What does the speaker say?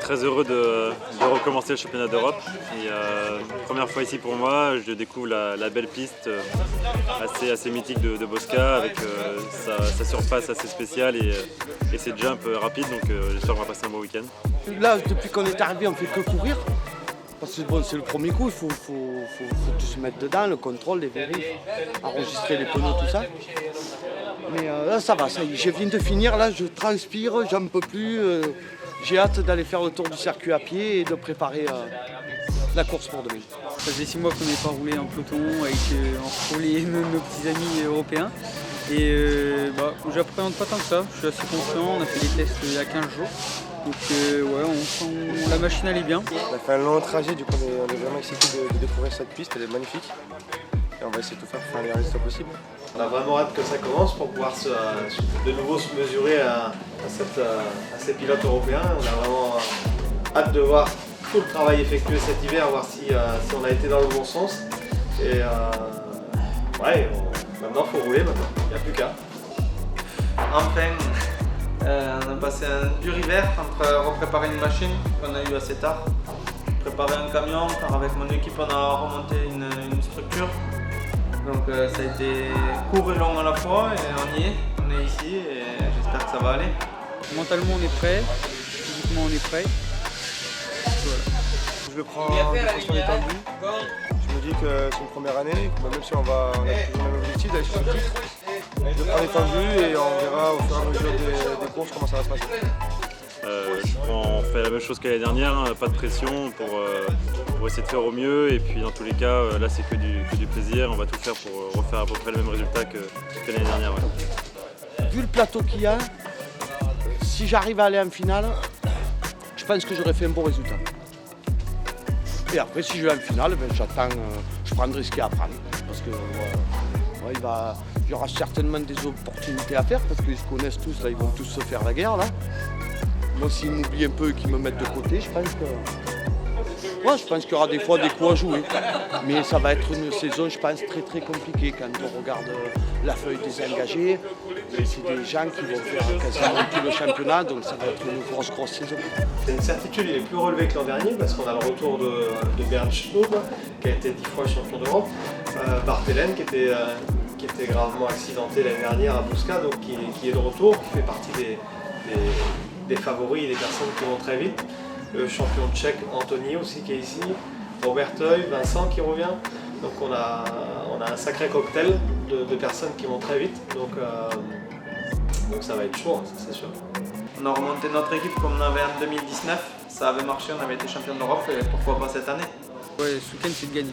très heureux de recommencer le championnat d'Europe. Première fois ici pour moi, je découvre la belle piste assez mythique de Bosca avec sa surface assez spéciale et ses jumps rapides. Donc j'espère qu'on va passer un bon week-end. Là, depuis qu'on est arrivé, on fait que courir. Parce que bon, c'est le premier coup, il faut tout se mettre dedans, le contrôle, les vérifs, enregistrer les pneus, tout ça. Mais là, ça va, ça y est, je viens de finir, là, je transpire, j'en peux plus. J'ai hâte d'aller faire le tour du circuit à pied et de préparer la course pour demain. Ça faisait 6 mois qu'on n'est pas roulé en peloton avec nos petits amis européens. Et j'appréhende pas tant que ça, je suis assez confiant, on a fait des tests il y a 15 jours. Donc la machine allait bien. On a fait un long trajet, du coup on est vraiment excité de découvrir cette piste, elle est magnifique. Et on va essayer de tout faire pour faire les résultats possibles. On a vraiment hâte que ça commence pour pouvoir de nouveau se mesurer à ces pilotes européens. On a vraiment hâte de voir tout le travail effectué cet hiver, voir si on a été dans le bon sens. Et maintenant il faut rouler, maintenant. Il n'y a plus qu'à. Enfin, on a passé un dur hiver entre repréparer une machine qu'on a eu assez tard, préparer un camion, car avec mon équipe on a remonté une structure. Donc ça a été court et long à la fois et on est ici et j'espère que ça va aller. Mentalement on est prêt, physiquement on est prêt. Voilà. Je le prends de façon détendue. Je me dis que c'est une première année, même si on a toujours le même objectif d'aller sur le titre. Je le prends détendu et on verra au fur et à mesure des courses comment ça va se passer. On fait la même chose que l'année dernière, hein, pas de pression pour essayer de faire au mieux. Et puis dans tous les cas, là c'est que du plaisir. On va tout faire pour refaire à peu près le même résultat que l'année dernière. Ouais. Vu le plateau qu'il y a, si j'arrive à aller en finale, je pense que j'aurais fait un bon résultat. Et après, si je vais en finale, j'attends, je prendrai ce qu'il y a à prendre. Parce que il y aura certainement des opportunités à faire, parce qu'ils se connaissent tous, là, ils vont tous se faire la guerre. Là. Moi, s'ils m'oublient un peu et qu'ils me mettent de côté, je pense qu'il y aura des fois des coups à jouer. Mais ça va être une saison, je pense, très très compliquée quand on regarde la feuille des engagés. C'est des gens qui vont faire quasiment tout le championnat, donc ça va être une grosse saison. C'est une certitude, il est plus relevé que l'an dernier parce qu'on a le retour de Bernd Schnoub, qui a été 10 fois champion d'Europe, Bartelen qui était gravement accidenté l'année dernière à Bosca, donc qui est de retour, qui fait partie des favoris et des personnes qui vont très vite. Le champion tchèque Anthony aussi qui est ici, Robert Heuil, Vincent qui revient. Donc on a un sacré cocktail de personnes qui vont très vite. Donc ça va être chaud, hein, ça c'est sûr. On a remonté notre équipe comme on avait en 2019, ça avait marché, on avait été champion d'Europe et pourquoi pas cette année. Ouais, ce week-end c'est de gagner.